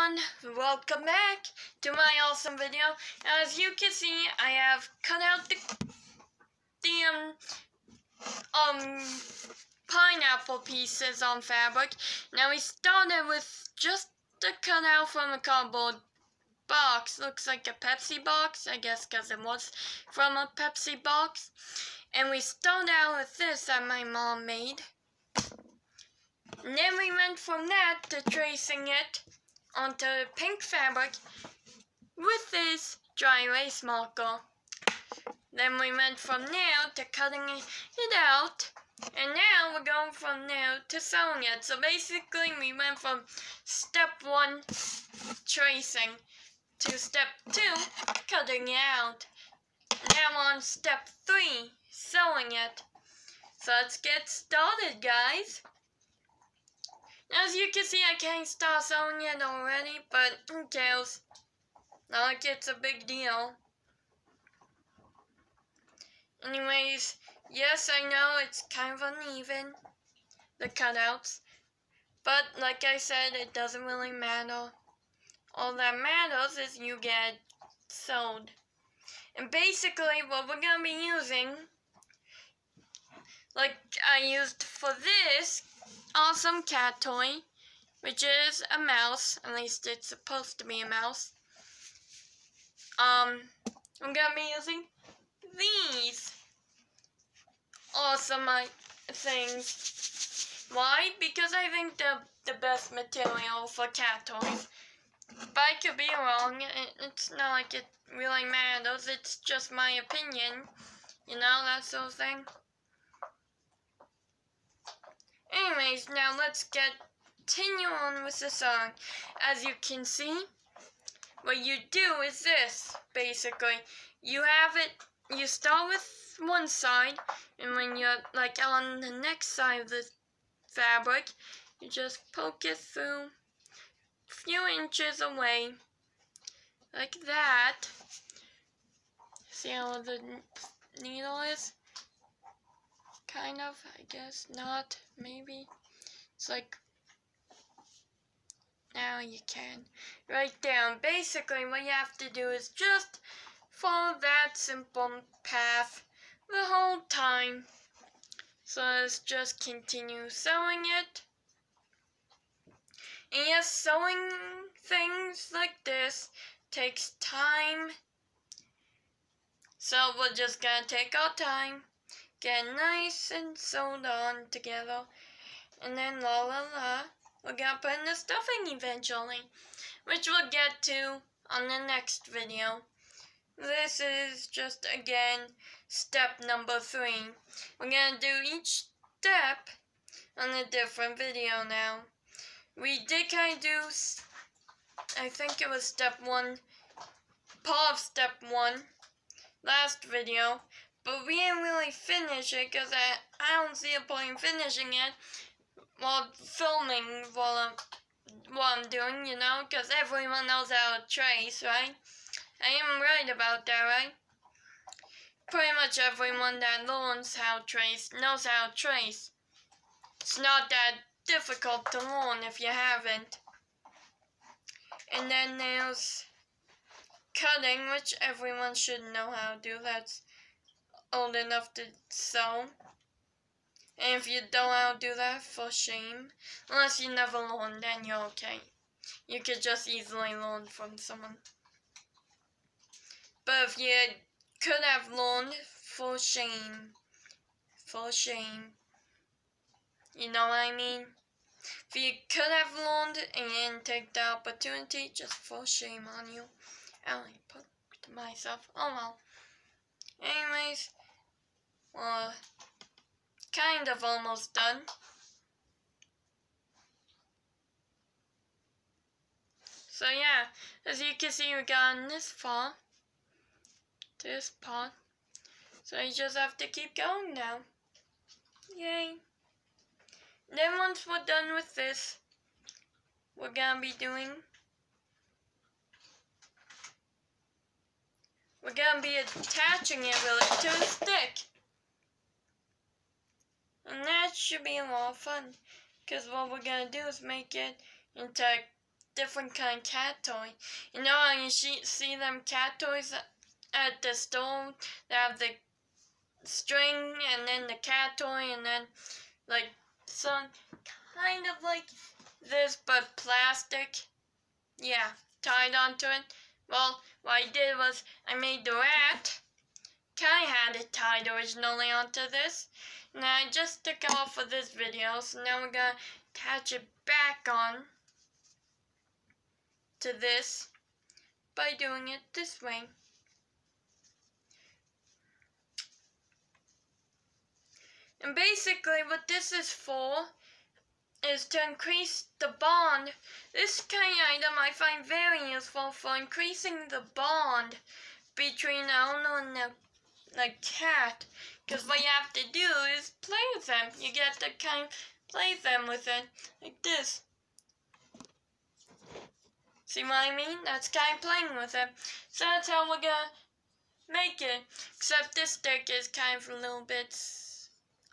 everyone, welcome back to my awesome video. As you can see, I have cut out the pineapple pieces on fabric. Now we started with just the cutout from a cardboard box. Looks like a Pepsi box, I guess because it was from a Pepsi box. And we started out with this that my mom made. And then we went from that to tracing it onto pink fabric with this dry erase marker. Then we went from there to cutting it out, and now we're going from there to sewing it. So basically we went from step 1, tracing, to step 2, cutting it out. Now on step 3, sewing it. So let's get started, guys. As you can see, I can't start sewing it already, but who cares? Not like it's a big deal. Anyways, yes, I know it's kind of uneven, the cutouts, but like I said, it doesn't really matter. All that matters is you get sewed. And basically, what we're going to be using, like I used for this awesome cat toy, which is a mouse. At least it's supposed to be a mouse. I'm gonna be using these awesome things. Why? Because I think they're the best material for cat toys. But I could be wrong. It's not like it really matters. It's just my opinion. You know, that sort of thing. Anyways, now let's continue on with the song. As you can see, what you do is this, basically. You have it, you start with one side, and when you're like on the next side of the fabric, you just poke it through a few inches away, like that. See how the needle is? Kind of, I guess, not, maybe. It's like, now you can. Right down. Basically, what you have to do is just follow that simple path the whole time. So let's just continue sewing it. And yes, sewing things like this takes time. So we're just gonna take our time. Get nice and sewed on together, and then la la la, we're gonna put in the stuffing eventually, which we'll get to on the next video. This is just, again, step number 3. We're gonna do each step on a different video now. We did kind of do, I think it was step 1, part of step 1, last video. But we didn't really finish it because I don't see a point in finishing it while filming what I'm doing, you know, because everyone knows how to trace, right? I am right about that, right? Pretty much everyone that learns how to trace knows how to trace. It's not that difficult to learn if you haven't. And then there's cutting, which everyone should know how to do. That's old enough to sew. And if you don't know how to do that, for shame. Unless you never learned, then you're okay. You could just easily learn from someone. But if you could have learned, for shame. For shame. You know what I mean? If you could have learned and you didn't take the opportunity, just for shame on you. I only put to myself. Oh well. Anyways. Well, kind of almost done. So yeah, as you can see, we gotten this far, this part. So you just have to keep going now. Yay. Then once we're done with this, we're gonna be attaching it really to a stick. And that should be a lot of fun, because what we're going to do is make it into different kind of cat toy. You know how you see them cat toys at the store? They have the string and then the cat toy and then like some kind of like this but plastic. Yeah, tied onto it. Well, what I did was I made the rat. I had it tied originally onto this. And I just took it off for this video, so now we're gonna attach it back on to this by doing it this way. And basically what this is for is to increase the bond. This kind of item I find very useful for increasing the bond between the owner and the cat. Because what you have to do is play with them. You get to kind of play them with it, like this. See what I mean? That's kind of playing with it. So that's how we're gonna make it. Except this stick is kind of a little bit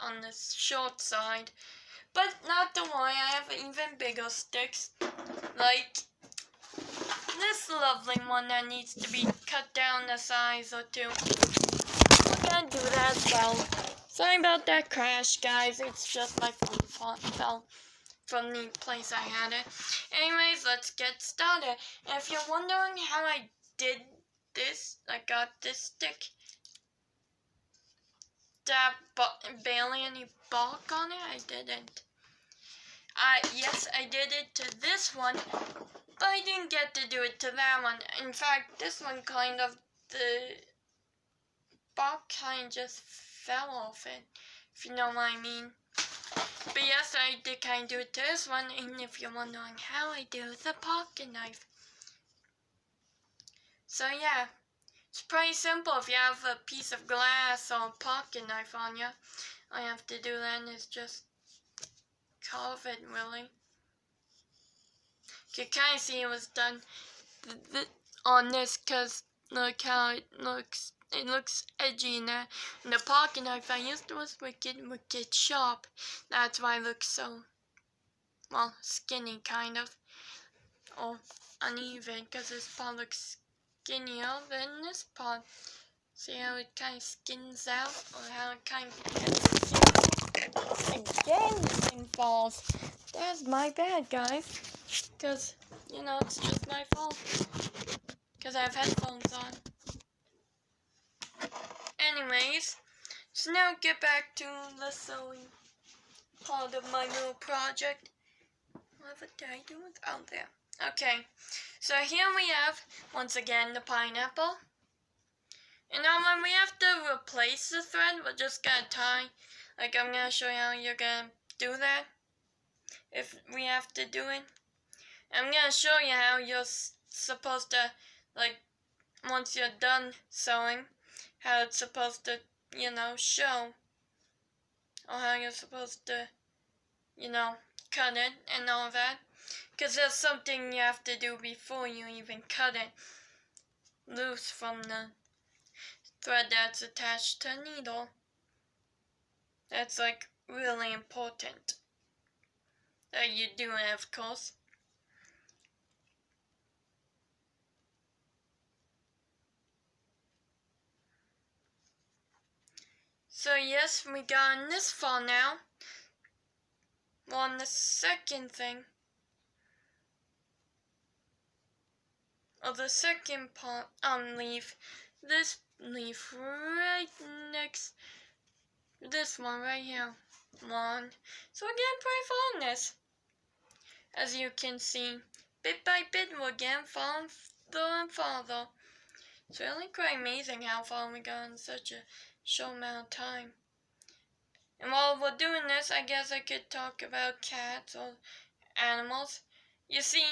on the short side. But not to worry, I have even bigger sticks. Like this lovely one that needs to be cut down a size or two. We're gonna do that as well. Sorry about that crash, guys. It's just my phone fell from the place I had it. Anyways, let's get started. And if you're wondering how I did this, I got this stick that barely any bark on it. I didn't. Yes, I did it to this one, but I didn't get to do it to that one. In fact, this one kind of, the bark kind of just fell off it, if you know what I mean. But yes, I did kind of do it to this one, and if you're wondering how I do the pocket knife. So yeah, it's pretty simple. If you have a piece of glass or a pocket knife on you, all you have to do then is just carve it, really. You can kind of see it was done on this, because look how it looks. It looks edgy in there. And the pocket knife I used was wicked sharp. That's why it looks so, well, skinny kind of. Or uneven, because this part looks skinnier than this part. See how it kind of skins out? Or how it kind of gets again, the thing falls. That's my bad, guys. Because, you know, it's just my fault. Because I have headphones on. Anyways, so now get back to the sewing part of my little project. What did I do? Oh, there. Okay, so here we have, once again, the pineapple. And now when we have to replace the thread, we're just gonna tie, like I'm gonna show you how you're gonna do that, if we have to do it. I'm gonna show you how you're supposed to, like, once you're done sewing, how it's supposed to, you know, show. Or how you're supposed to, you know, cut it and all that. Because there's something you have to do before you even cut it loose from the thread that's attached to a needle. That's like really important that you do it, of course. So yes, we got this far now. Well, on the second thing, or the second part, leaf, this leaf right next, this one right here, one. So we're getting pretty far on this. As you can see, bit by bit we're getting farther and farther. It's really quite amazing how far we got in such a short amount of time. And while we're doing this, I guess I could talk about cats or animals. You see,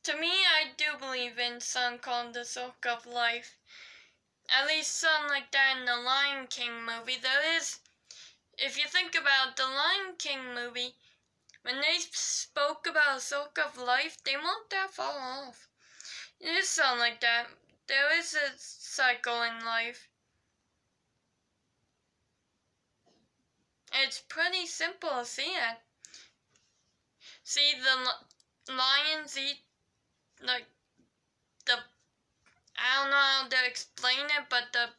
to me, I do believe in something called the circle of life. At least something like that in the Lion King movie. There is, if you think about the Lion King movie, when they spoke about a circle of life, they weren't that far off. It is something like that. There is a cycle in life. It's pretty simple to see it. See, lions eat, like, I don't know how to explain it, but the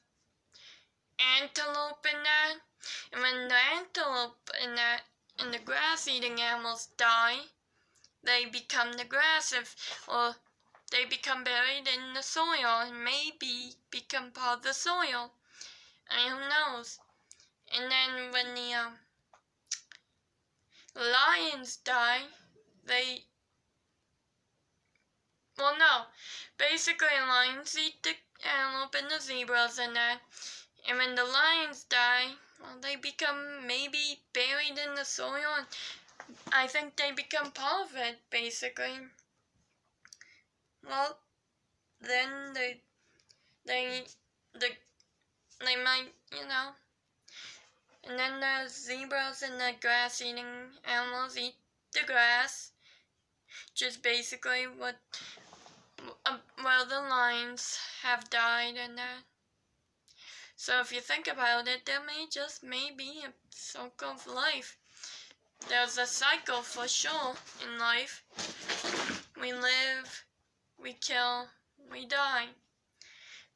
antelope in that. And when the antelope and the grass-eating animals die, they become the grass, or they become buried in the soil and maybe become part of the soil. And who knows? And then when the lions die, basically lions eat the antelope and the zebras and that. And when the lions die, well, they become maybe buried in the soil, and I think they become part of it, basically. Well, then they might, and then the zebras and the grass-eating animals eat the grass, which is basically where the lions have died and that. So if you think about it, there may be a cycle of life. There's a cycle for sure in life. We live, we kill, we die.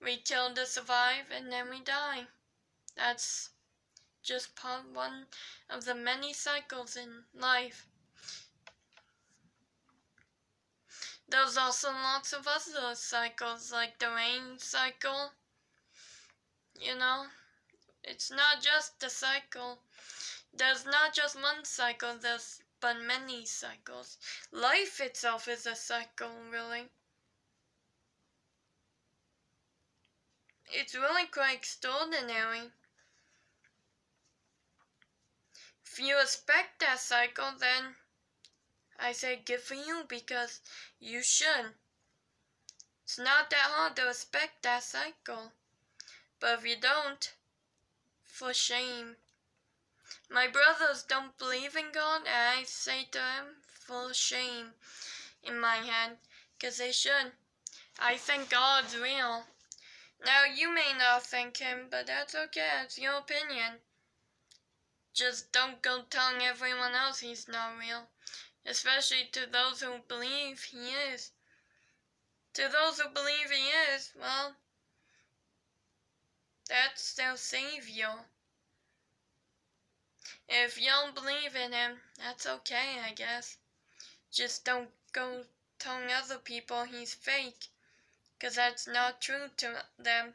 We kill to survive, and then we die. That's just one of the many cycles in life. There's also lots of other cycles, like the rain cycle. It's not just a cycle. There's not just one cycle, but many cycles. Life itself is a cycle, really. It's really quite extraordinary. If you respect that cycle, then I say good for you, because you should. It's not that hard to respect that cycle. But if you don't, for shame. My brothers don't believe in God, and I say to them, for shame in my head, because they should. I think God's real. Now, you may not think him, but that's okay, it's your opinion. Just don't go telling everyone else he's not real, especially to those who believe he is. To those who believe he is, well, that's their savior. If you don't believe in him, that's okay, I guess. Just don't go telling other people he's fake, because that's not true to them.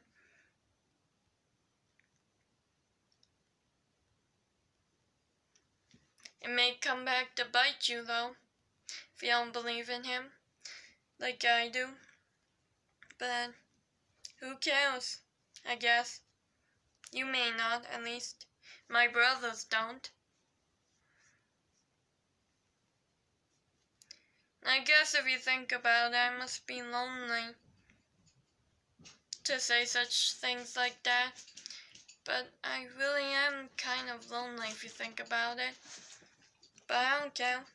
It may come back to bite you, though, if you don't believe in him, like I do. But who cares, I guess. You may not, at least. My brothers don't. I guess if you think about it, I must be lonely to say such things like that. But I really am kind of lonely if you think about it. But I don't care.